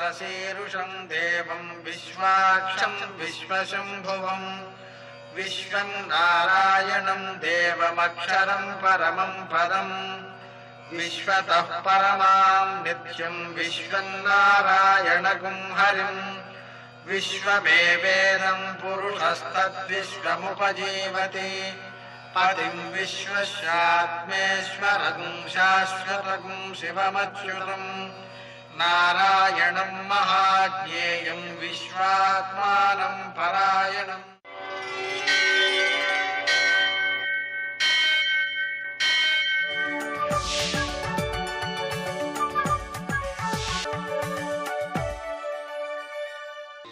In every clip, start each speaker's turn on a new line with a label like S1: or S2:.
S1: विश्वशीरुषं देवं विश्वाक्षं विश्वशम्भुवं विश्वं नारायणं देवमक्षरं परमं पदं विश्वतः परमां नित्यं विश्वं नारायणगुं हरिं विश्वमेवेदं पुरुषस्तद्विश्वमुपजीवति पतिं विश्वस्यात्मेश्वरं शाश्वतं शिवमच्युतं नारायणं महाज्ञेयं विश्वात्मानं परायणम्।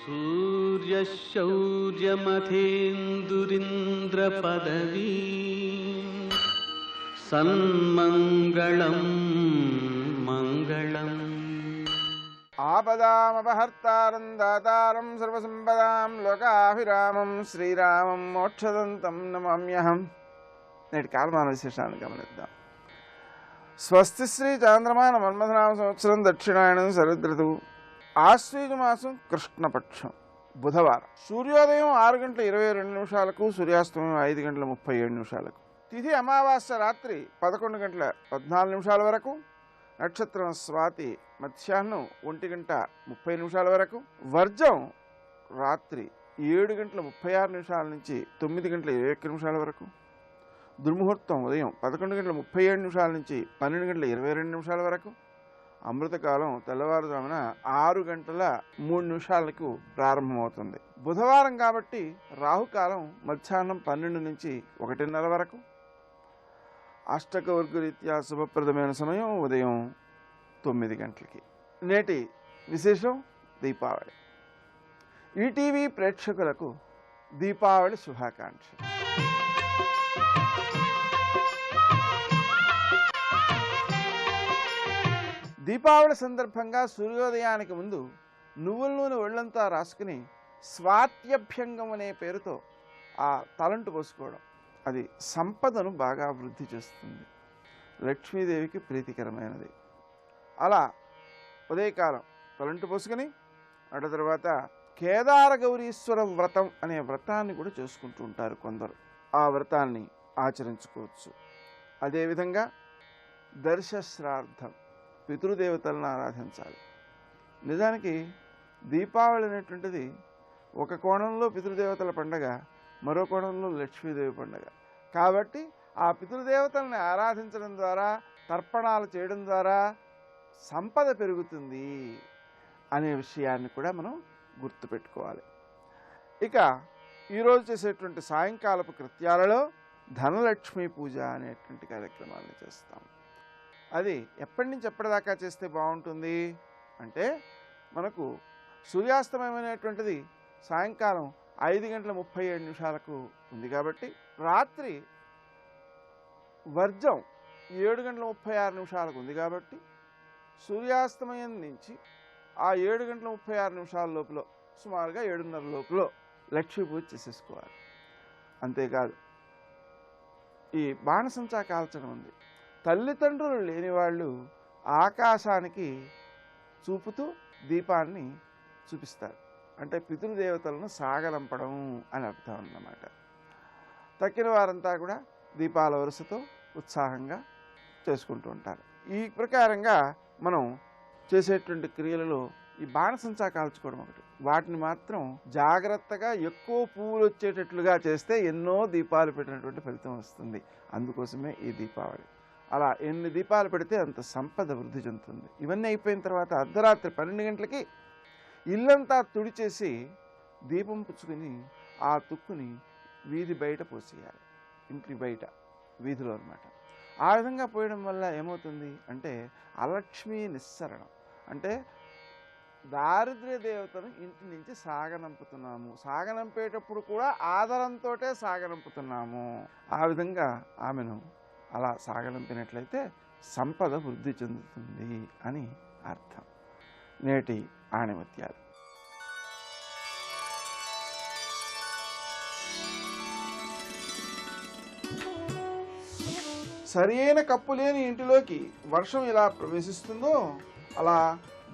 S2: सूर्यशौर्यमथेन्दुरिन्द्रपदवी सन्मङ्गलं मङ्गलम्।
S3: आपदामपहर्तारं दातारं सर्वसंपदां लोकाभिरामं శ్రీరామం మోక్షదంతం నమామ్యహం. నేటి కాలమాన విశేషాన్ని గమనిద్దాం. స్వస్తి శ్రీ చాంద్రమాన మన్మథనామ సంవత్సరం దక్షిణాయనం శరదృతువు ఆశ్వీజ మాసం కృష్ణపక్షం బుధవారం. సూర్యోదయం 6:22 సూర్యాస్తమయం 5:37. తిథి అమావాస్య రాత్రి 11:14 వరకు. నక్షత్రం స్వాతి మధ్యాహ్నం 1:30 వరకు. వర్జం రాత్రి 7:36 నుంచి 9:21 వరకు. దుర్ముహూర్తం ఉదయం 11:37 నుంచి 12:22 వరకు. అమృతకాలం తెల్లవారుజామున 6:03 ప్రారంభమవుతుంది. బుధవారం కాబట్టి రాహుకాలం మధ్యాహ్నం 12 నుంచి 1:30 వరకు. అష్టకవర్గరీత్యా శుభప్రదమైన సమయం ఉదయం 9 గంటలకి. నేటి విశేషం దీపావళి. ఈటీవీ ప్రేక్షకులకు దీపావళి శుభాకాంక్షలు. దీపావళి సందర్భంగా సూర్యోదయానికి ముందు నువ్వుల నూనె ఒళ్ళంతా రాసుకుని స్వాత్యభ్యంగం అనే పేరుతో ఆ తలంటు పోసుకోవడం అది సంపదను బాగా వృద్ధి చేస్తుంది, లక్ష్మీదేవికి ప్రీతికరమైనది. అలా ఉదయకాలం తలంటు పోసుకొని అటు తర్వాత కేదార గౌరీశ్వర వ్రతం అనే వ్రతాన్ని కూడా చేసుకుంటూ ఉంటారు కొందరు. ఆ వ్రతాన్ని ఆచరించుకోవచ్చు. అదేవిధంగా దర్శశ్రార్థం పితృదేవతలను ఆరాధించాలి. నిజానికి దీపావళి అనేటువంటిది ఒక కోణంలో పితృదేవతల పండగ, మరో కోణంలో లక్ష్మీదేవి పండగ. కాబట్టి ఆ పితృదేవతల్ని ఆరాధించడం ద్వారా, తర్పణాలు చేయడం ద్వారా సంపద పెరుగుతుంది అనే విషయాన్ని కూడా మనం గుర్తుపెట్టుకోవాలి. ఇక ఈరోజు చేసేటువంటి సాయంకాలపు కృత్యాలలో ధనలక్ష్మీ పూజ అనేటువంటి కార్యక్రమాన్ని చేస్తాం. అది ఎప్పటి నుంచి ఎప్పటిదాకా చేస్తే బాగుంటుంది అంటే, మనకు సూర్యాస్తమయం అనేటువంటిది సాయంకాలం 5:37 ఉంది కాబట్టి రాత్రి వర్జం 7:36 ఉంది కాబట్టి సూర్యాస్తమయం నుంచి ఆ 7:36 లోపల సుమారుగా 7:30 లోపల లక్ష్మీ పూజ చేసేసుకోవాలి. అంతేకాదు ఈ బాణసంచా కాల్చడం ఉంది. తల్లిదండ్రులు లేని వాళ్ళు ఆకాశానికి చూపుతూ దీపాన్ని చూపిస్తారు. అంటే పితృదేవతలను సాగనంపడం అని అర్థం అన్నమాట. తక్కిన వారంతా కూడా దీపాల వరుసతో ఉత్సాహంగా చేసుకుంటూ ఉంటారు. ఈ ప్రకారంగా మనం చేసేటువంటి క్రియలలో ఈ బాణసంచా కాల్చుకోవడం ఒకటి. వాటిని మాత్రం జాగ్రత్తగా ఎక్కువ పువ్వులు వచ్చేటట్లుగా చేస్తే ఎన్నో దీపాలు పెట్టినటువంటి ఫలితం వస్తుంది. అందుకోసమే ఈ దీపావళి. అలా ఎన్ని దీపాలు పెడితే అంత సంపద వృద్ధి చెందుతుంది. ఇవన్నీ అయిపోయిన తర్వాత అర్ధరాత్రి 12 గంటలకి ఇల్లంతా తుడిచేసి దీపం పుచ్చుకొని ఆ తుక్కుని వీధి బయట పోసేయాలి. ఇంటి బయట వీధిలో అన్నమాట. ఆ విధంగా పోయడం వల్ల ఏమవుతుంది అంటే అలక్ష్మీ నిస్సరణం. అంటే దారిద్ర్య దేవతను ఇంటి నుంచి సాగనంపుతున్నాము. సాగనంపేటప్పుడు కూడా ఆదరంతో సాగనంపుతున్నాము. ఆ విధంగా ఆమెను అలా సాగనంపినట్లయితే సంపద వృద్ధి చెందుతుంది అని అర్థం. నేటి ఆణిముత్యాలు. సరైన కప్పు లేని ఇంటిలోకి వర్షం ఇలా ప్రవేశిస్తుందో అలా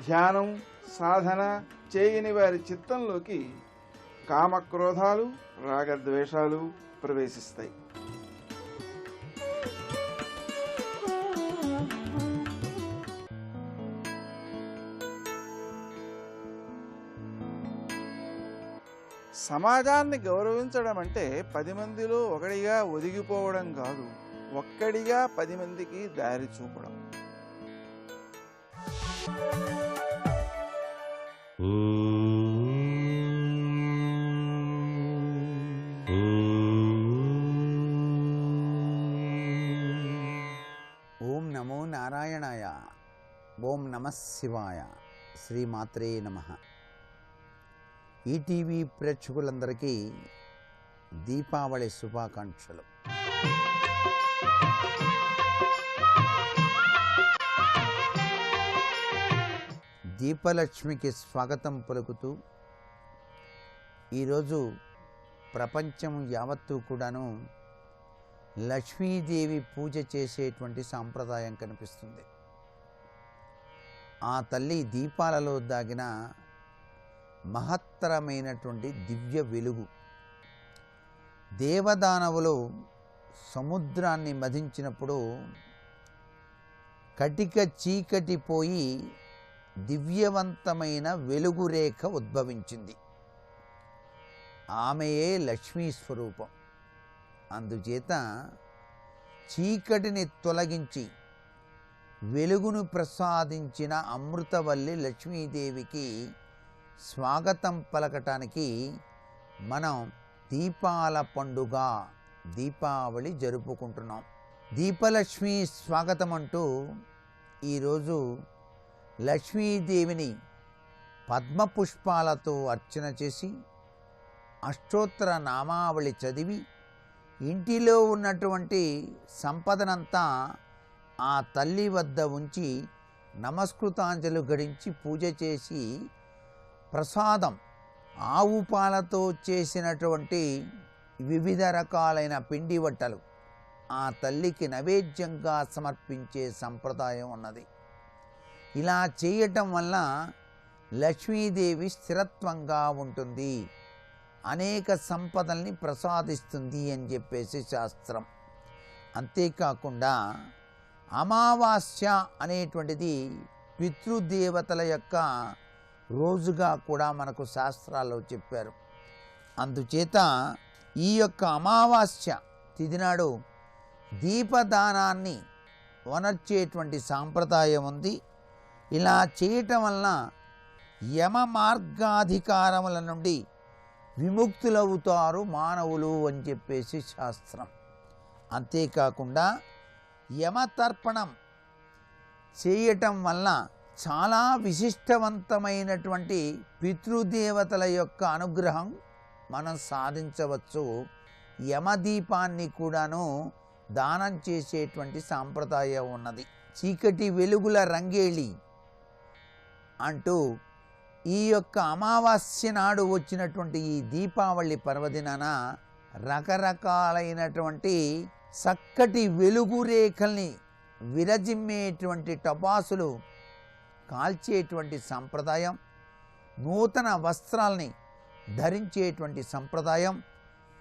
S3: ధ్యానం, సాధన చేయని వారి చిత్తంలోకి కామక్రోధాలు రాగద్వేషాలు ప్రవేశిస్తాయి. సమాజాన్ని గౌరవించడం అంటే 10 మందిలో ఒకడిగా ఒదిగిపోవడం కాదు, ఒక్కడిగా 10 మందికి దారి చూపడం.
S4: ఓం నమో నారాయణాయ. ఓం నమః శివాయ. శ్రీమాత్రే నమః. ఈటీవీ ప్రేక్షకులందరికీ దీపావళి శుభాకాంక్షలు. దీపలక్ష్మికి స్వాగతం పలుకుతూ ఈరోజు ప్రపంచం యావత్తూ కూడాను లక్ష్మీదేవి పూజ చేసేటువంటి సాంప్రదాయం కనిపిస్తుంది. ఆ తల్లి దీపాలలో దాగిన మహత్తరమైనటువంటి దివ్య వెలుగు. దేవదానవులు సముద్రాన్ని మధించినప్పుడు కటిక చీకటి పోయి దివ్యవంతమైన వెలుగు రేఖ ఉద్భవించింది. ఆమెయే లక్ష్మీ స్వరూపం. అందుచేత చీకటిని తొలగించి వెలుగును ప్రసాదించిన అమృతవల్లి లక్ష్మీదేవికి స్వాగతం పలకటానికి మనం దీపాల పండుగ దీపావళి జరుపుకుంటున్నాం. దీపలక్ష్మి స్వాగతం అంటూ ఈరోజు లక్ష్మీదేవిని పద్మపుష్పాలతో అర్చన చేసి అష్టోత్తర నామావళి చదివి ఇంటిలో ఉన్నటువంటి సంపదనంతా ఆ తల్లి వద్ద ఉంచి నమస్కృతాంజలు గడించి పూజ చేసి ప్రసాదం ఆవు పాలతో చేసినటువంటి వివిధ రకాలైన పిండి వంటలు ఆ తల్లికి నైవేద్యంగా సమర్పించే సంప్రదాయం ఉన్నది. ఇలా చేయటం వల్ల లక్ష్మీదేవి స్థిరత్వంగా ఉంటుంది, అనేక సంపదల్ని ప్రసాదిస్తుంది అని చెప్పేసి శాస్త్రం. అంతేకాకుండా అమావాస్య అనేటువంటిది పితృదేవతల యొక్క రోజుగా కూడా మనకు శాస్త్రాల్లో చెప్పారు. అందుచేత ఈ యొక్క అమావాస్య తిథి నాడు దీపదానాన్ని వనర్చేటువంటి సాంప్రదాయం ఉంది. ఇలా చేయటం వలన యమ మార్గాధికారముల నుండి విముక్తులవుతారు మానవులు అని చెప్పేసి శాస్త్రం. అంతేకాకుండా యమతర్పణం చేయటం వల్ల చాలా విశిష్టవంతమైనటువంటి పితృదేవతల యొక్క అనుగ్రహం మనం సాధించవచ్చు. యమదీపాన్ని కూడాను దానం చేసేటువంటి సాంప్రదాయం ఉన్నది. చీకటి వెలుగుల రంగేళి అంటూ ఈ యొక్క అమావాస్య నాడు వచ్చినటువంటి ఈ దీపావళి పర్వదినాన రకరకాలైనటువంటి చక్కటి వెలుగు రేఖల్ని విరజిమ్మేటువంటి టపాసులు కాల్చేటువంటి సంప్రదాయం, నూతన వస్త్రాల్ని ధరించేటువంటి సంప్రదాయం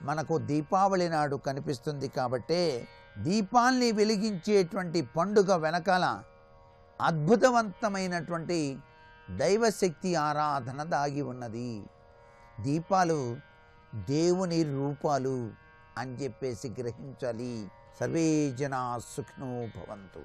S4: మనకు దీపావళి నాడు కనిపిస్తుంది. కాబట్టే దీపాల్ని వెలిగించేటువంటి పండుగ వెనకాల అద్భుతవంతమైనటువంటి దైవశక్తి ఆరాధన దాగి ఉన్నది. దీపాలు దేవుని రూపాలు అని చెప్పేసి గ్రహించాలి. సర్వే జనా సుఖినో భవంతు.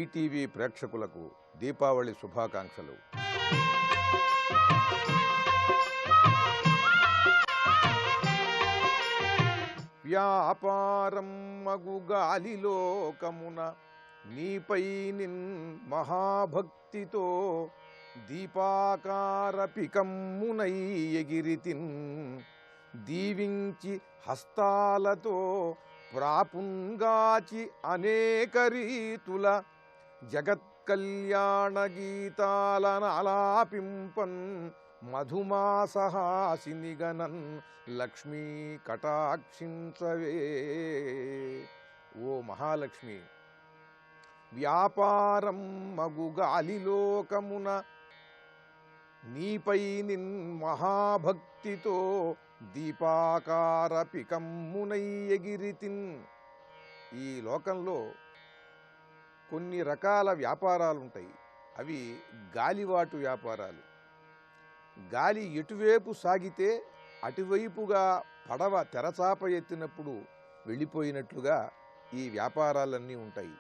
S5: ఈటీవీ ప్రేక్షకులకు దీపావళి శుభాకాంక్షలు. వ్యాపారం మగు గాలిలోకమున నీపై నిన్ మహాభక్తితో దీపాకార పికమ్మునై ఎగిరితిన్ దీవించి హస్తాలతో ప్రాపుంగాచి అనేక రీతుల జగత్కల్యాణ గీతాలనాలాపింపన్ మధుమాసహాసిని గణన్ లక్ష్మీ కటాక్షించవే. ఓ మహాలక్ష్మి, వ్యాపారం మగు గాలిలోకమున నీపై నిన్ మహాభక్తితో దీపాకార పికమ్మునై ఎగిరితిన్. ఈ లోకంలో కొన్ని రకాల వ్యాపారాలు ఉంటాయి. అవి గాలివాటు వ్యాపారాలు. గాలి ఎటువైపు సాగితే అటువైపుగా పడవ తెరచాప ఎత్తినప్పుడు వెళ్ళిపోయినట్లుగా ఈ వ్యాపారాలన్నీ ఉంటాయి.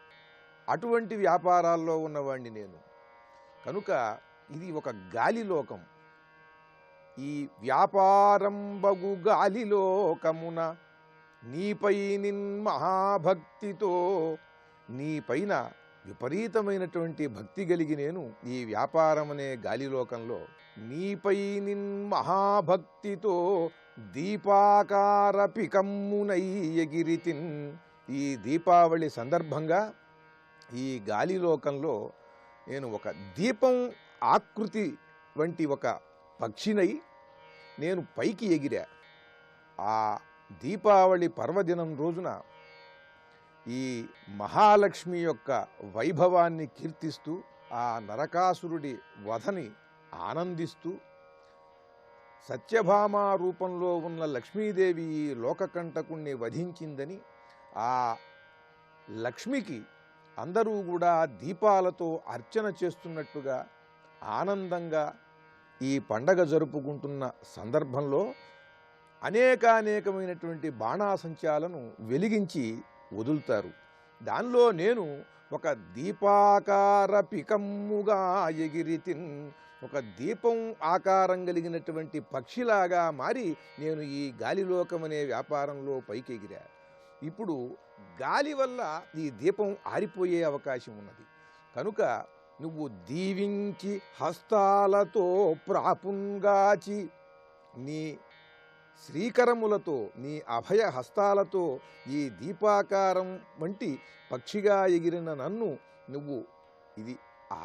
S5: అటువంటి వ్యాపారాల్లో ఉన్నవాణ్ణి నేను. కనుక ఇది ఒక గాలిలోకం. ఈ వ్యాపారం బగు గాలిలోకమున నీపై నిన్ మహాభక్తితో, నీ పైన విపరీతమైనటువంటి భక్తి కలిగి నేను ఈ వ్యాపారం అనే గాలిలోకంలో నీపై నిన్ మహాభక్తితో దీపాకార పికమ్మునై ఎగిరితిన్. ఈ దీపావళి సందర్భంగా ఈ గాలిలోకంలో నేను ఒక దీపం ఆకృతి వంటి ఒక పక్షినై నేను పైకి ఎగిరా. ఆ దీపావళి పర్వదినం రోజున ఈ మహాలక్ష్మి యొక్క వైభవాన్ని కీర్తిస్తూ, ఆ నరకాసురుడి వధని ఆనందిస్తూ, సత్యభామ రూపంలో ఉన్న లక్ష్మీదేవి ఈ లోకకంటకుణ్ణి వధించిందని ఆ లక్ష్మికి అందరూ కూడా దీపాలతో అర్చన చేస్తున్నట్టుగా ఆనందంగా ఈ పండగ జరుపుకుంటున్న సందర్భంలో అనేకమైనటువంటి బాణాసంచాలను వెలిగించి వదులుతారు. దానిలో నేను ఒక దీపాకార పికమ్ముగా ఎగిరితిన్, ఒక దీపం ఆకారం కలిగినటువంటి పక్షిలాగా మారి నేను ఈ గాలిలోకం అనే వ్యాపారంలో పైకి ఎగిరా. ఇప్పుడు గాలి వల్ల ఈ దీపం ఆరిపోయే అవకాశం ఉన్నది. కనుక నువ్వు దీవించి హస్తాలతో ప్రాపుంగాచి, నీ శ్రీకరములతో, నీ అభయ హస్తాలతో ఈ దీపాకారం వంటి పక్షిగా ఎగిరిన నన్ను నువ్వు ఇది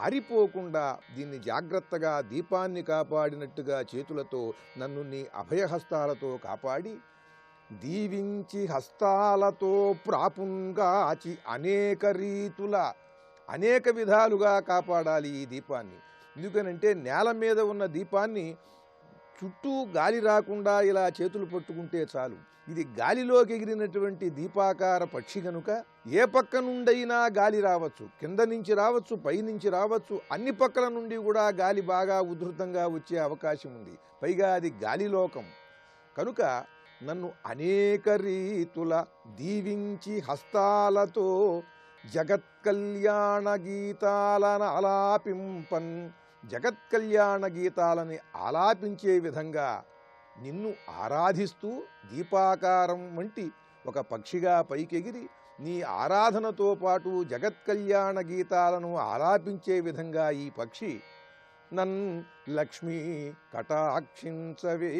S5: ఆరిపోకుండా దీన్ని జాగ్రత్తగా దీపాన్ని కాపాడినట్టుగా చేతులతో నన్ను నీ అభయహస్తాలతో కాపాడి, దీవించి హస్తాలతో ప్రాపుంగాచి అనేక రీతుల అనేక విధాలుగా కాపాడాలి ఈ దీపాన్ని. ఎందుకనంటే నేల మీద ఉన్న దీపాన్ని చుట్టూ గాలి రాకుండా ఇలా చేతులు పట్టుకుంటే చాలు. ఇది గాలిలోకి ఎగిరినటువంటి దీపాకార పక్షి కనుక ఏ పక్క నుండైనా గాలి రావచ్చు, కింద నుంచి రావచ్చు, పైనుంచి రావచ్చు, అన్ని పక్కల నుండి కూడా గాలి బాగా ఉధృతంగా వచ్చే అవకాశం ఉంది. పైగా అది గాలిలోకం కనుక నన్ను అనేక రీతుల దీవించి హస్తాలతో జగత్కళ్యాణ గీతాలను ఆలాపింపన్, జగత్కళ్యాణ గీతాలని ఆలాపించే విధంగా నిన్ను ఆరాధిస్తూ దీపాకారం వంటి ఒక పక్షిగా పైకెగిరి నీ ఆరాధనతో పాటు జగత్కళ్యాణ గీతాలను ఆలాపించే విధంగా ఈ పక్షి నన్ లక్ష్మీ కటాక్షించవే.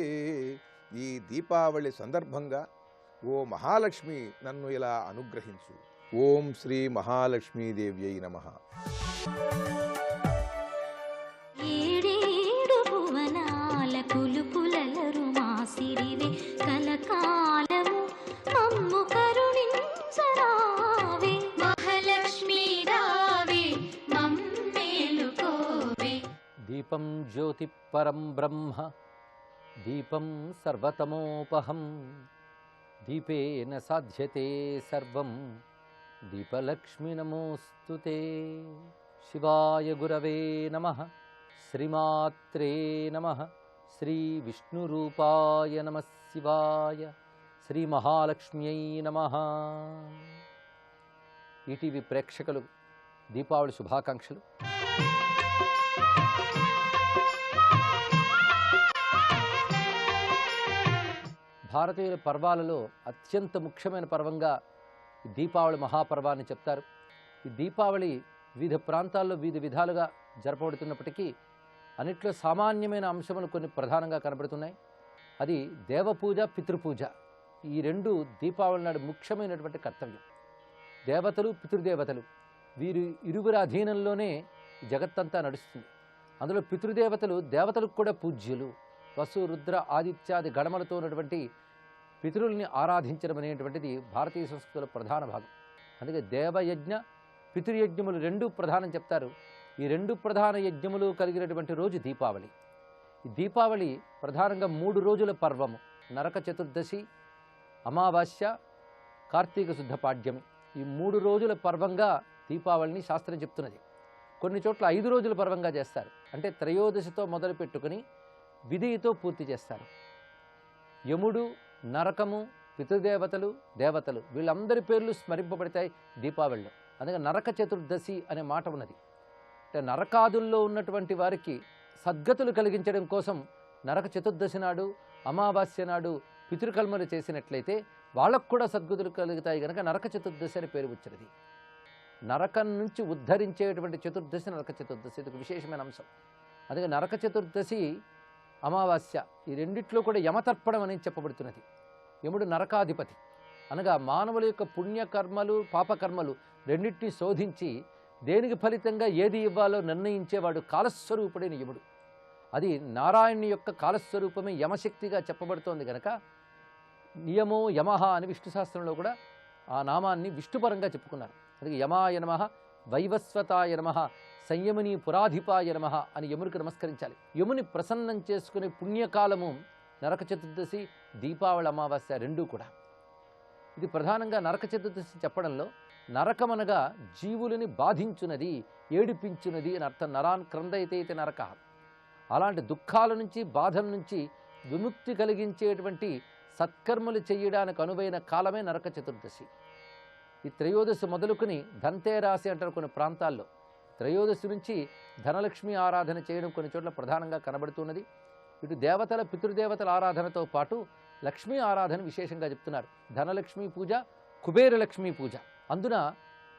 S5: ఈ దీపావళి సందర్భంగా ఓ మహాలక్ష్మి నన్ను ఇలా అనుగ్రహించు. ఓం శ్రీ మహాలక్ష్మీదేవ్యై నమః.
S6: ఏడేడు భువనాల కులుకులలరు మాసిరివే కలకాలము మమ్ము కరుణించరావే. మహాలక్ష్మీ రావే మమ్మేలుకోవే.
S7: దీపం జ్యోతి పరం బ్రహ్మ దీపం సర్వతమోపహం దీపేన సాధ్యతే సర్వం దీపలక్ష్మి నమోస్తుతే. శివాయ గురవే నమః. శ్రీమాత్రే నమః. శ్రీ విష్ణురూపాయ నమః శివాయ. శ్రీ మహాలక్ష్మ్యై నమః. ఈటీవీ ప్రేక్షకులు దీపావళి శుభాకాంక్షలు. భారతీయుల పర్వాలలో అత్యంత ముఖ్యమైన పర్వంగా దీపావళి మహాపర్వాన్ని చెప్తారు. ఈ దీపావళి వివిధ ప్రాంతాల్లో వివిధ విధాలుగా జరపబడుతున్నప్పటికీ అన్నిట్లో సామాన్యమైన అంశములు కొన్ని ప్రధానంగా కనబడుతున్నాయి. అది దేవపూజ, పితృపూజ. ఈ రెండు దీపావళి నాడు ముఖ్యమైనటువంటి కర్తవ్యం. దేవతలు, పితృదేవతలు వీరు ఇరువురి అధీనంలోనే జగత్తంతా నడుస్తుంది. అందులో పితృదేవతలు దేవతలకు కూడా పూజ్యులు. వసు రుద్ర ఆదిత్యాది గణములతో ఉన్నటువంటి పితరుల్ని ఆరాధించడం అనేటువంటిది భారతీయ సంస్కృతిలో ప్రధాన భాగం. అందుకే దేవయజ్ఞ పితృయజ్ఞములు రెండూ ప్రధానం చెప్తారు. ఈ రెండు ప్రధాన యజ్ఞములు కలిగినటువంటి రోజు దీపావళి. ఈ దీపావళి ప్రధానంగా 3 రోజుల పర్వము. నరక చతుర్దశి, అమావాస్య, కార్తీక శుద్ధ పాడ్యమి. ఈ 3 రోజుల పర్వంగా దీపావళిని శాస్త్రం చెప్తున్నది. కొన్ని చోట్ల 5 రోజుల పర్వంగా చేస్తారు. అంటే త్రయోదశితో మొదలు పెట్టుకుని విధితో పూర్తి చేస్తారు. యముడు, నరకము, పితృదేవతలు, దేవతలు వీళ్ళందరి పేర్లు స్మరింపబడతాయి దీపావళిలో. అందుకే నరక చతుర్దశి అనే మాట ఉన్నది. అంటే నరకాదుల్లో ఉన్నటువంటి వారికి సద్గతులు కలిగించడం కోసం నరక చతుర్దశి నాడు, అమావాస్య నాడు పితృకర్మలు చేసినట్లయితే వాళ్ళకు కూడా సద్గతులు కలుగుతాయి కనుక నరక చతుర్దశి అని పేరు వచ్చినది. నరకం నుంచి ఉద్ధరించేటువంటి చతుర్దశి నరక చతుర్దశి. ఇది ఒక విశేషమైన అంశం. అందుకే నరక చతుర్దశి, అమావాస్య ఈ రెండిట్లో కూడా యమతర్పణం అనేది చెప్పబడుతున్నది. యముడు నరకాధిపతి అనగా మానవుల యొక్క పుణ్యకర్మలు పాపకర్మలు రెండింటినీ శోధించి దేనికి ఫలితంగా ఏది ఇవ్వాలో నిర్ణయించేవాడు కాలస్వరూపుడైన యముడు. అది నారాయణుని యొక్క కాలస్వరూపమే యమశక్తిగా చెప్పబడుతోంది కనుక నియమో యమహ అని విష్ణు శాస్త్రంలో కూడా ఆ నామాన్ని విష్ణుపరంగా చెప్పుకున్నారు. అందుకే యమాయ నమః, వైవస్వతాయ నమః, సంయముని పురాధిపాయ నమః అని యమునికి నమస్కరించాలి. యముని ప్రసన్నం చేసుకునే పుణ్యకాలము నరక చతుర్దశి, దీపావళి అమావాస్య రెండూ కూడా. ఇది ప్రధానంగా నరక చతుర్దశి చెప్పడంలో నరకమనగా జీవులని బాధించున్నది, ఏడిపించున్నది అని అర్థం. నరాన్ క్రందయితే నరక. అలాంటి దుఃఖాల నుంచి, బాధల నుంచి విముక్తి కలిగించేటువంటి సత్కర్మలు చేయడానికి అనువైన కాలమే నరక చతుర్దశి. ఈ త్రయోదశి మొదలుకుని ధన్తేరాశి అంటారు కొన్ని ప్రాంతాల్లో. త్రయోదశి నుంచి ధనలక్ష్మి ఆరాధన చేయడం కొన్ని చోట్ల ప్రధానంగా కనబడుతున్నది. ఇటు దేవతల పితృదేవతల ఆరాధనతో పాటు లక్ష్మీ ఆరాధన విశేషంగా చెప్తున్నారు. ధనలక్ష్మీ పూజ, కుబేర లక్ష్మీ పూజ. అందున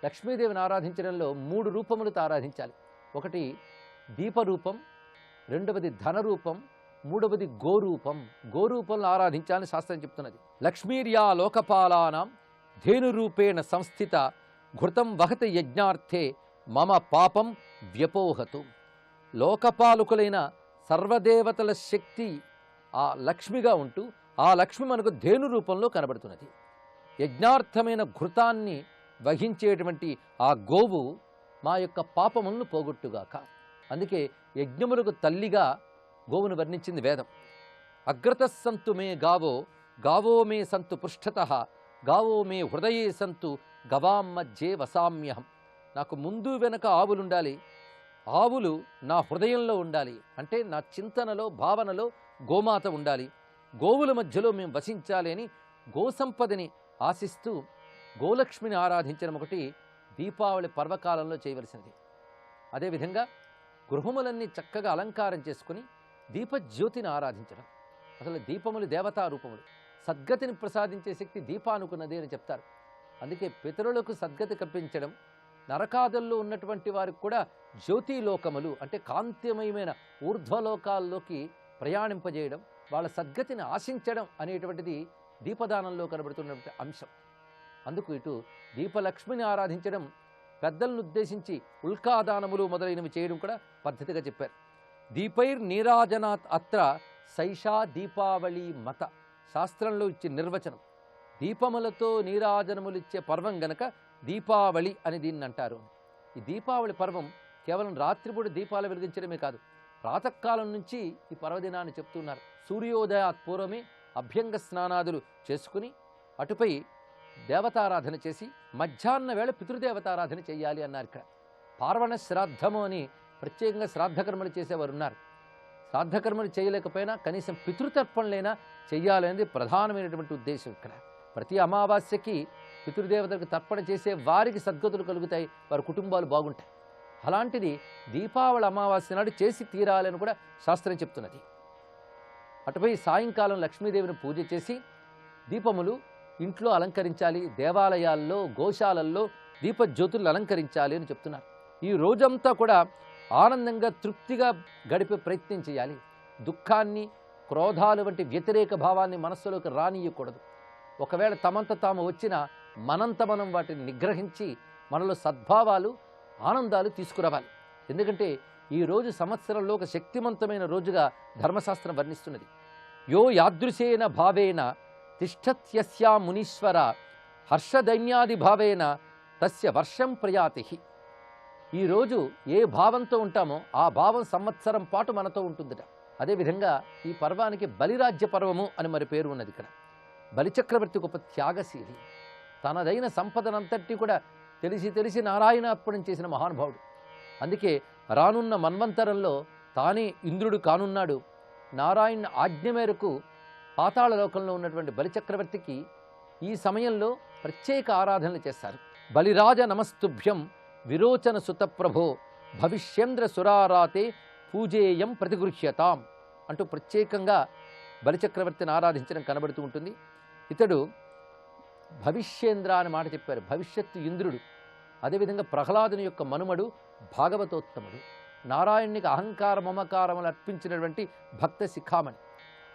S7: లక్ష్మీదేవిని ఆరాధించడంలో 3 రూపములతో ఆరాధించాలి. ఒకటి దీపరూపం, రెండవది ధనరూపం, మూడవది గోరూపం. గోరూపంలో ఆరాధించాలని శాస్త్రం చెప్తున్నది. లక్ష్మీర్యా లోకపాలానాం ధేనురూపేణ సంస్థిత ఘృతం వహతి యజ్ఞార్థే మమ పాపం వ్యపోహతు. లోకపాలకులైన సర్వదేవతల శక్తి ఆ లక్ష్మిగా ఉంటూ ఆ లక్ష్మి మనకు ధేను రూపంలో కనబడుతున్నది. యజ్ఞార్థమైన ఘృతాన్ని వహించేటువంటి ఆ గోవు మా యొక్క పాపములను పోగొట్టుగాక. అందుకే యజ్ఞములకు తల్లిగా గోవును వర్ణించింది వేదం. అగ్రతస్సంతు మే గావో, గావో మే సంతు పృష్ఠతః, గావో మే హృదయే సంతు, గవాం మధ్యే వసామ్యహం. నాకు ముందు వెనక ఆవులుండాలి, ఆవులు నా హృదయంలో ఉండాలి. అంటే నా చింతనలో, భావనలో గోమాత ఉండాలి. గోవుల మధ్యలో మేము వసించాలి అని గోసంపదని ఆశిస్తూ గోలక్ష్మిని ఆరాధించడం ఒకటి దీపావళి పర్వకాలంలో చేయవలసినది. అదేవిధంగా గృహములన్నీ చక్కగా అలంకారం చేసుకుని దీపజ్యోతిని ఆరాధించడం. అసలు దీపములు దేవతా రూపములు. సద్గతిని ప్రసాదించే శక్తి దీపానుకున్నది అని చెప్తారు. అందుకే పితరులకు సద్గతి కల్పించడం, నరకాదుల్లో ఉన్నటువంటి వారికి కూడా జ్యోతిలోకములు అంటే కాంతిమయమైన ఊర్ధ్వలోకాల్లోకి ప్రయాణింపజేయడం, వాళ్ళ సద్గతిని ఆశించడం అనేటువంటిది దీపదానంలో కనబడుతున్నటువంటి అంశం. అందుకు ఇటు దీపలక్ష్మిని ఆరాధించడం, పెద్దలను ఉద్దేశించి ఉల్కాదానములు మొదలైనవి చేయడం కూడా పద్ధతిగా చెప్పారు. దీపైర్ నీరాజనాత్ అత్ర సైషా దీపావళి మత. శాస్త్రంలో ఇచ్చే నిర్వచనం. దీపములతో నీరాజనములిచ్చే పర్వం గనక దీపావళి అని దీన్ని అంటారు. ఈ దీపావళి పర్వం కేవలం రాత్రిపూట దీపాలు వెలిగించడమే కాదు, ప్రాతకాలం నుంచి ఈ పర్వదినాన్ని చెప్తున్నారు. సూర్యోదయాత్ పూర్వమే అభ్యంగ స్నానాదులు చేసుకుని అటుపై దేవతారాధన చేసి మధ్యాహ్న వేళ పితృదేవతారాధన చేయాలి అన్నారు. ఇక్కడ పార్వణ శ్రాద్ధము అని ప్రత్యేకంగా శ్రాద్ధకర్మలు చేసేవారు ఉన్నారు. శ్రాద్ధకర్మలు చేయలేకపోయినా కనీసం పితృతర్పణలైనా చెయ్యాలనేది ప్రధానమైనటువంటి ఉద్దేశం. ఇక్కడ ప్రతి అమావాస్యకి పితృదేవతలకు తర్పణ చేసే వారికి సద్గతులు కలుగుతాయి, వారి కుటుంబాలు బాగుంటాయి. అలాంటిది దీపావళి అమావాస్య నాడు చేసి తీరాలని కూడా శాస్త్రం చెప్తున్నది. అటుపై సాయంకాలం లక్ష్మీదేవిని పూజ చేసి దీపములు ఇంట్లో అలంకరించాలి, దేవాలయాల్లో గోశాలల్లో దీపజ్యోతులు అలంకరించాలి అని చెప్తున్నారు. ఈ రోజంతా కూడా ఆనందంగా తృప్తిగా గడిపే ప్రయత్నం చేయాలి. దుఃఖాన్ని, క్రోధాలు వంటి వ్యతిరేక భావాన్ని మనస్సులోకి రానియకూడదు. ఒకవేళ తమంత తాము వచ్చినా మనంత మనం వాటిని నిగ్రహించి మనలో సద్భావాలు, ఆనందాలు తీసుకురావాలి. ఎందుకంటే ఈ రోజు సంవత్సరంలో ఒక శక్తివంతమైన రోజుగా ధర్మశాస్త్రం వర్ణిస్తున్నది. యో యాదృశేన భావేన తిష్టత్యస్యా మునీశ్వర హర్షదైన్యాది భావేన తస్య వర్షం ప్రయాతి. ఈరోజు ఏ భావంతో ఉంటామో ఆ భావం సంవత్సరం పాటు మనతో ఉంటుందట. అదేవిధంగా ఈ పర్వానికి బలిరాజ్య పర్వము అని మరి పేరు ఉన్నది. ఇక్కడ బలిచక్రవర్తి గొప్ప త్యాగశీలి, తనదైన సంపదనంతటి కూడా తెలిసి నారాయణ అర్పణం చేసిన మహానుభావుడు. అందుకే రానున్న మన్వంతరంలో తానే ఇంద్రుడు కానున్నాడు. నారాయణ ఆజ్ఞ మేరకు పాతాళ లోకంలో ఉన్నటువంటి బలిచక్రవర్తికి ఈ సమయంలో ప్రత్యేక ఆరాధనలు చేస్తారు. బలిరాజ నమస్తుభ్యం విరోచన సుత ప్రభో భవిష్యేంద్ర సురారాతే పూజేయం ప్రతిగృహ్యతాం అంటూ ప్రత్యేకంగా బలిచక్రవర్తిని ఆరాధించడం కనబడుతూ ఉంటుంది. ఇతడు భవిష్యేంద్ర అని మాట చెప్పారు, భవిష్యత్తు ఇంద్రుడు. అదేవిధంగా ప్రహ్లాదుని యొక్క మనుమడు భాగవతోత్తముడు, నారాయణునికి అహంకార మమకారములు అర్పించినటువంటి భక్త శిఖామణి.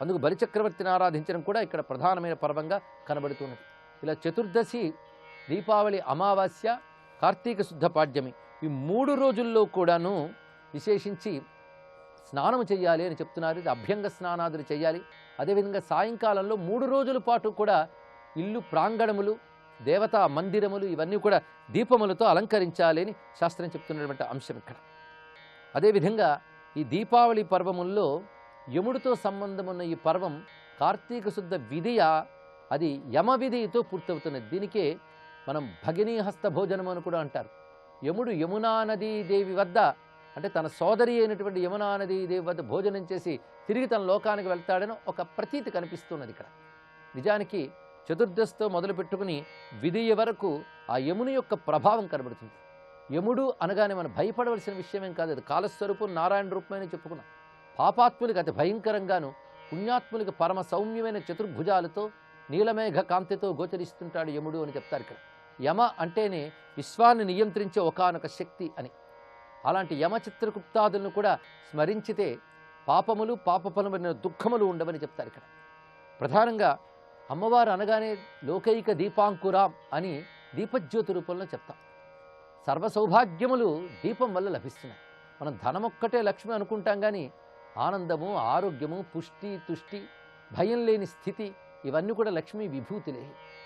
S7: అందుకు బలిచక్రవర్తిని ఆరాధించడం కూడా ఇక్కడ ప్రధానమైన పర్వంగా కనబడుతున్నది. ఇలా చతుర్దశి, దీపావళి, అమావాస్య, కార్తీక శుద్ధ పాడ్యమి ఈ 3 రోజుల్లో కూడాను విశేషించి స్నానం చేయాలి అని చెప్తున్నారు. అభ్యంగ స్నానాదులు చేయాలి. అదేవిధంగా సాయంకాలంలో 3 రోజుల పాటు కూడా ఇల్లు ప్రాంగణములు, దేవతా మందిరములు ఇవన్నీ కూడా దీపములతో అలంకరించాలి అని శాస్త్రం చెప్తున్నటువంటి అంశం ఇక్కడ. అదేవిధంగా ఈ దీపావళి పర్వముల్లో యముడితో సంబంధం ఉన్న ఈ పర్వం కార్తీక శుద్ధ విధియ అది యమ విధితో పూర్తవుతున్నది. దీనికే మనం భగినీ హస్త భోజనం అని కూడా అంటారు. యముడు యమునా నదీ దేవి వద్ద అంటే తన సోదరి అయినటువంటి యమునా నదీ దేవి వద్ద భోజనం చేసి తిరిగి తన లోకానికి వెళ్తాడని ఒక ప్రతీతి కనిపిస్తున్నది ఇక్కడ. నిజానికి చతుర్దశితో మొదలు పెట్టుకుని విధియ వరకు ఆ యముని యొక్క ప్రభావం కనబడుతుంది. యముడు అనగానే మనం భయపడవలసిన విషయమేం కాదు. అది కాలస్వరూపం, నారాయణ రూపమని చెప్పుకున్నాం. పాపాత్ములకి అతి భయంకరంగాను, పుణ్యాత్ములకి పరమ సౌమ్యమైన చతుర్భుజాలతో నీలమేఘ కాంతితో గోచరిస్తుంటాడు యముడు అని చెప్తారు ఇక్కడ. యమ అంటేనే విశ్వాన్ని నియంత్రించే ఒకానొక శక్తి అని. అలాంటి యమ చిత్రగుప్తాదులను కూడా స్మరించితే పాపములు, పాపఫలమైన దుఃఖములు ఉండవని చెప్తారు ఇక్కడ. ప్రధానంగా అమ్మవారు అనగానే లోకైక దీపాంకురాం అని దీపజ్యోతి రూపంలో చెప్తాం. సర్వ సౌభాగ్యములు దీపం వల్ల లభిస్తున్నాయి. మనం ధనమొక్కటే లక్ష్మి అనుకుంటాం కానీ ఆనందము, ఆరోగ్యము, పుష్టి, తుష్టి, భయం లేని స్థితి ఇవన్నీ కూడా లక్ష్మీ విభూతులే.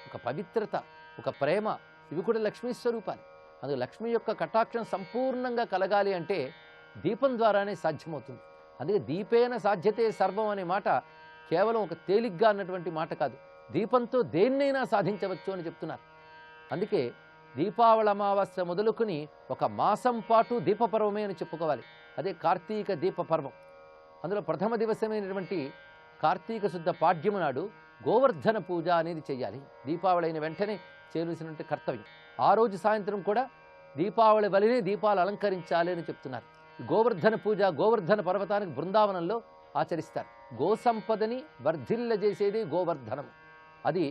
S7: ఒక పవిత్రత, ఒక ప్రేమ ఇవి కూడా లక్ష్మీ స్వరూపాలు. అందుకు లక్ష్మి యొక్క కటాక్షం సంపూర్ణంగా కలగాలి అంటే దీపం ద్వారానే సాధ్యమవుతుంది. అందుకే దీపేన సాధ్యతే సర్వం అనే మాట కేవలం ఒక తేలిగ్గా అన్నటువంటి మాట కాదు. దీపంతో దేన్నైనా సాధించవచ్చు అని చెప్తున్నారు. అందుకే దీపావళి అమావాస్య మొదలుకొని ఒక మాసం పాటు దీపపర్వమే అని చెప్పుకోవాలి. అదే కార్తీక దీపపర్వం. అందులో ప్రథమ దివసమైనటువంటి కార్తీక శుద్ధ పాడ్యము నాడు గోవర్ధన పూజ అనేది చేయాలి. దీపావళి అయిన వెంటనే చేయవలసినటువంటి కర్తవ్యం. ఆ రోజు సాయంత్రం కూడా దీపావళి వలనే దీపాలు అలంకరించాలి అని చెప్తున్నారు. గోవర్ధన పూజ గోవర్ధన పర్వతానికి బృందావనంలో ఆచరిస్తారు. గోసంపదని వర్ధిల్లజేసేది గోవర్ధనం. అది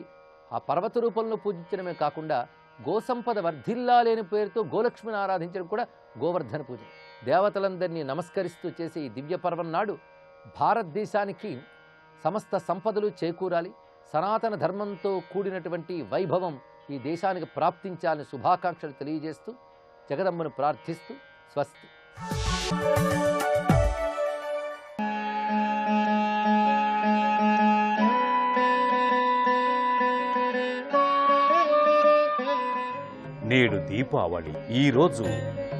S7: ఆ పర్వత రూపంలో పూజించడమే కాకుండా గోసంపద వర్ధిల్లాలి అనే పేరుతో గోలక్ష్మిని ఆరాధించడం కూడా గోవర్ధన పూజ. దేవతలందరినీ నమస్కరిస్తూ చేసే ఈ దివ్య పర్వం నాడు భారతదేశానికి సమస్త సంపదలు చేకూరాలి, సనాతన ధర్మంతో కూడినటువంటి వైభవం ఈ దేశానికి ప్రాప్తించాలని శుభాకాంక్షలు తెలియజేస్తూ జగదమ్మను ప్రార్థిస్తూ స్వస్తి.
S8: నేడు దీపావళి. ఈరోజు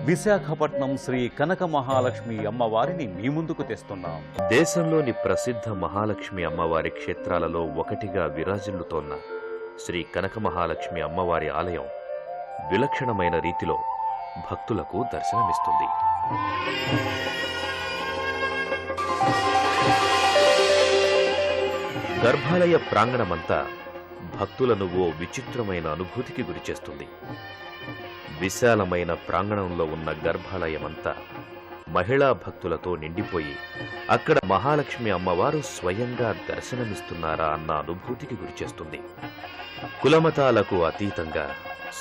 S8: విశాఖపట్నం శ్రీ కనక మహాలక్ష్మి అమ్మవారిని మీ ముందుకు తెస్తున్నాం.
S9: దేశంలోని ప్రసిద్ధ మహాలక్ష్మి అమ్మవారి క్షేత్రాలలో ఒకటిగా విరాజిల్లుతోన్న శ్రీ కనక మహాలక్ష్మి అమ్మవారి ఆలయం విలక్షణమైన రీతిలో భక్తులకు దర్శనమిస్తుంది. గర్భాలయ ప్రాంగణమంతా భక్తులను ఓ విచిత్రమైన అనుభూతికి గురిచేస్తుంది. విశాలమైన ప్రాంగణంలో ఉన్న గర్భాలయమంతా మహిళా భక్తులతో నిండిపోయి అక్కడ మహాలక్ష్మి అమ్మవారు స్వయంగా దర్శనమిస్తున్నారా అన్న అనుభూతికి గురిచేస్తుంది. కులమతాలకు అతీతంగా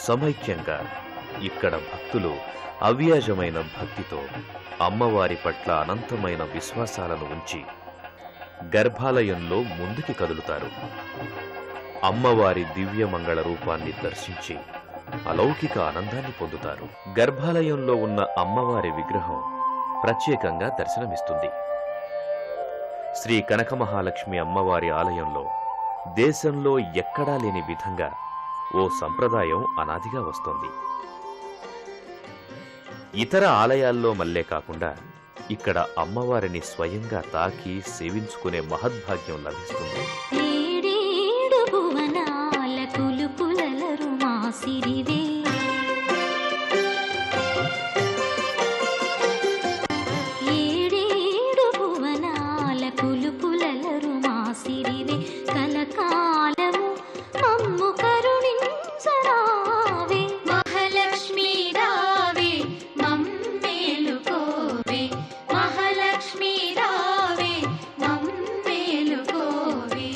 S9: సమైక్యంగా ఇక్కడ భక్తులు అవ్యాజమైన భక్తితో అమ్మవారి పట్ల అనంతమైన విశ్వాసాలను ఉంచి గర్భాలయంలో ముందుకి కదులుతారు. అమ్మవారి దివ్యమంగళ రూపాన్ని దర్శించి అలౌకిక ఆనందాన్ని పొందుతారు. గర్భాలయంలో ఉన్న అమ్మవారి విగ్రహం ప్రత్యేకంగా దర్శనమిస్తుంది. శ్రీ కనకమహాలక్ష్మి అమ్మవారి ఆలయంలో దేశంలో ఎక్కడా లేని విధంగా ఓ సంప్రదాయం అనాదిగా వస్తోంది. ఇతర ఆలయాల్లో మల్లే కాకుండా ఇక్కడ అమ్మవారిని స్వయంగా తాకి సేవించుకునే మహద్భాగ్యం లభిస్తుంది.
S6: ఏడేడు భువనాల కులుకులలరు మాసిరివే ఏడేడు భువనాల కులుకులలరు మాసిరివే కలకాలము మమ్ము కరుణించరావే మహాలక్ష్మీ రావే మమ్మేలుకోవే మహాలక్ష్మీ రావే మమ్మేలుకోవే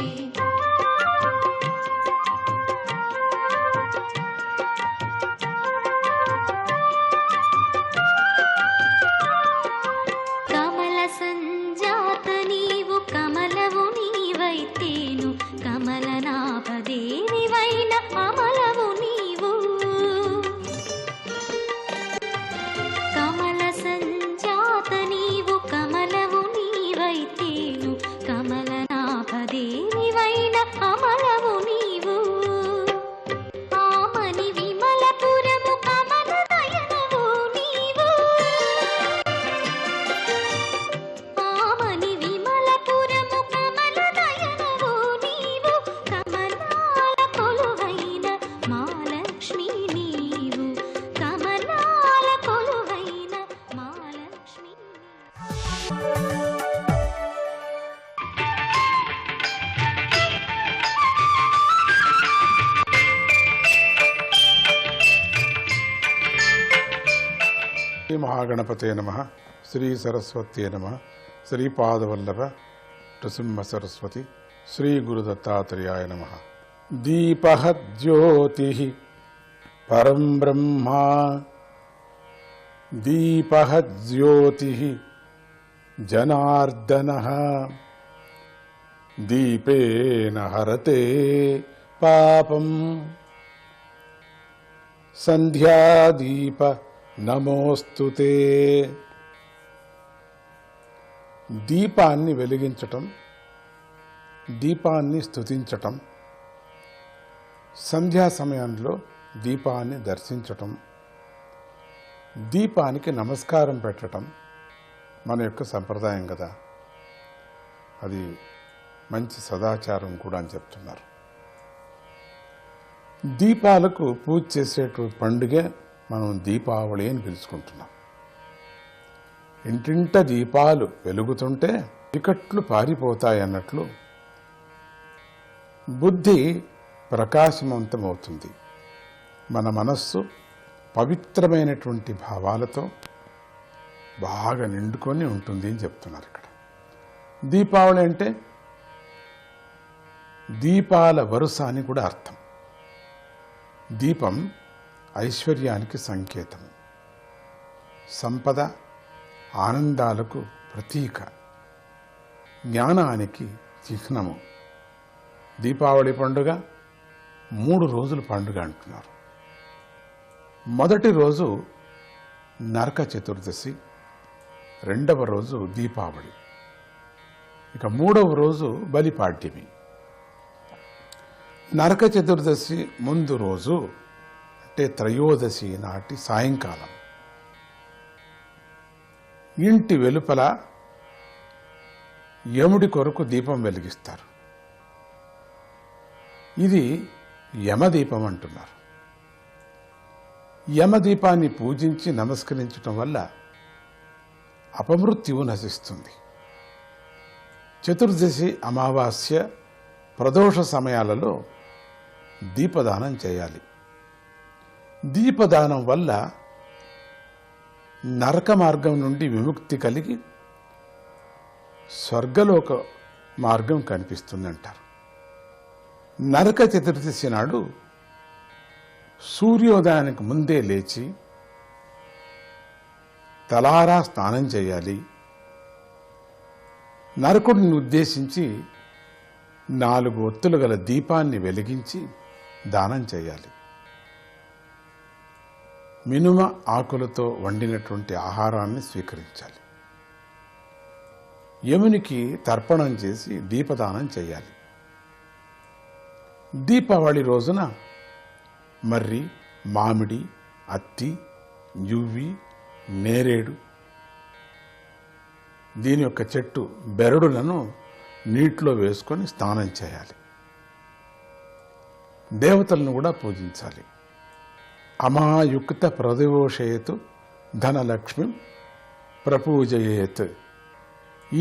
S6: కమల సంజాత నీవు కమలవు నీవైతేను కమలనాభదేవివైన అమలవు నీవు కమల సంజాత నీవు కమలవు నీవైతేను కమలనాభదేవివైన అమలవు నీవు ఆమని విమలపురము కమల నయనవు నీవు ఆమని విమలపురము కమల నయనవు నీవు కమలాల కొలువైన మహాలక్ష్మి నీవు కమలాల కొలువైన మహాలక్ష్మి
S10: శ్రీ మహాగణపతే నమః, శ్రీ సరస్వత్యే నమః, శ్రీపాదవల్లభ నృసింహ సరస్వతి, శ్రీ గురు దత్తాత్రేయాయ నమః. దీపః జ్యోతిః పరం బ్రహ్మ, దీపః జ్యోతిః జనార్దనః, దీపేన హరతే పాపం, సంధ్యాదీప నమోస్తుతే. దీపాన్ని వెలిగించటం, దీపాన్ని స్తుతించటం, సంధ్యా సమయంలో దీపాన్ని దర్శించటం, దీపానికి నమస్కారం పెట్టటం మన యొక్క సంప్రదాయం కదా. అది మంచి సదాచారం కూడా అని చెప్తున్నారు. దీపాలకు పూజ చేసేటువంటి పండుగే మనం దీపావళి అని పిలుచుకుంటున్నాం. ఇంటింట దీపాలు వెలుగుతుంటే చీకట్లు పారిపోతాయన్నట్లు బుద్ధి ప్రకాశవంతమవుతుంది. మన మనస్సు పవిత్రమైనటువంటి భావాలతో బాగా నిండుకొని ఉంటుంది అని చెప్తున్నారు ఇక్కడ. దీపావళి అంటే దీపాల వరుస అని కూడా అర్థం. దీపం ఐశ్వర్యానికి సంకేతం, సంపద ఆనందాలకు ప్రతీక, జ్ఞానానికి చిహ్నము. దీపావళి పండుగ 3 రోజుల పండుగ అంటున్నారు. మొదటి రోజు నరక చతుర్దశి, రెండవ రోజు దీపావళి, ఇక 3వ రోజు బలిపాడ్యమి. నరక చతుర్దశి ముందు రోజు అంటే త్రయోదశి నాటి సాయంకాలం ఇంటి వెలుపల యముడి కొరకు దీపం వెలిగిస్తారు. ఇది యమదీపం అంటున్నారు. యమదీపాన్ని పూజించి నమస్కరించటం వల్ల అపమృత్యువు నశిస్తుంది. చతుర్దశి, అమావాస్య, ప్రదోష సమయాలలో దీపదానం చేయాలి. దీపదానం వల్ల నరక మార్గం నుండి విముక్తి కలిగి స్వర్గలోక మార్గం కనిపిస్తుందంటారు. నరక చతుర్దశి నాడు సూర్యోదయానికి ముందే లేచి తలారా స్నానం చేయాలి. నరకుడిని ఉద్దేశించి 4 ఒత్తులు గల దీపాన్ని వెలిగించి దానం చేయాలి. మినుమ ఆకులతో వండినటువంటి ఆహారాన్ని స్వీకరించాలి. యమునికి తర్పణం చేసి దీపదానం చేయాలి. దీపావళి రోజున మర్రి, మామిడి, అత్తి, యువ్వి, నేరేడు దీని యొక్క చెట్టు బెరడులను నీటిలో వేసుకొని స్నానం చేయాలి. దేవతలను కూడా పూజించాలి. అమాయుక్త ప్రదోషేతు ధనలక్ష్మి ప్రపూజయేత్.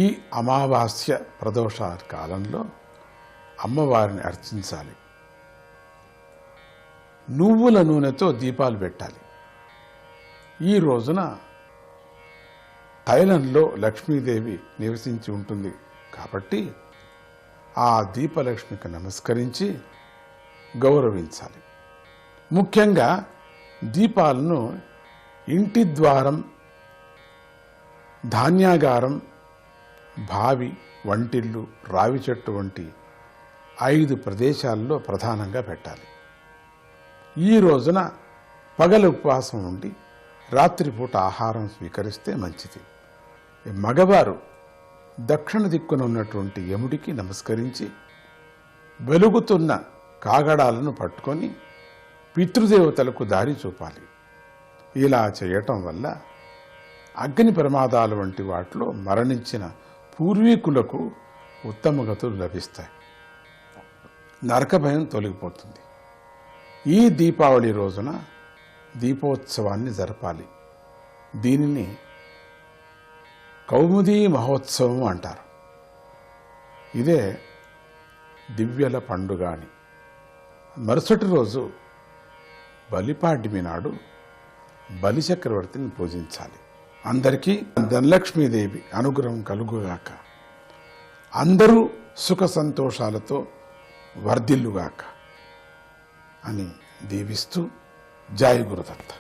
S10: ఈ అమావాస్య ప్రదోష కాలంలో అమ్మవారిని అర్చించాలి. నువ్వుల నూనెతో దీపాలు పెట్టాలి. ఈ రోజున తైలంలో లక్ష్మీదేవి నివసించి ఉంటుంది కాబట్టి ఆ దీపలక్ష్మికి నమస్కరించి గౌరవించాలి. ముఖ్యంగా దీపాలను ఇంటి ద్వారం, ధాన్యాగారం, బావి, వంటిల్లు, రావి చెట్టు వంటి 5 ప్రదేశాల్లో ప్రధానంగా పెట్టాలి. ఈ రోజున పగలు ఉపవాసం ఉండి రాత్రిపూట ఆహారం స్వీకరిస్తే మంచిది. మగవారు దక్షిణ దిక్కున ఉన్నటువంటి యముడికి నమస్కరించి వెలుగుతున్న కాగడాలను పట్టుకొని పితృదేవతలకు దారి చూపాలి. ఇలా చేయటం వల్ల అగ్ని ప్రమాదాలు వంటి వాటిలో మరణించిన పూర్వీకులకు ఉత్తమ గతులు లభిస్తాయి. నరక భయం తొలగిపోతుంది. ఈ దీపావళి రోజున దీపోత్సవాన్ని జరపాలి. దీనిని కౌముదీ మహోత్సవం అంటారు. ఇదే దివ్యల పండుగ అని. మరుసటి రోజు బలిపాడ్యమి నాడు బలిచక్రవర్తిని పూజించాలి. అందరికీ ధనలక్ష్మీదేవి అనుగ్రహం కలుగుగాక, అందరూ సుఖ సంతోషాలతో వర్ధిల్లుగాక అని దీవిస్తూ జై గురుదత్త.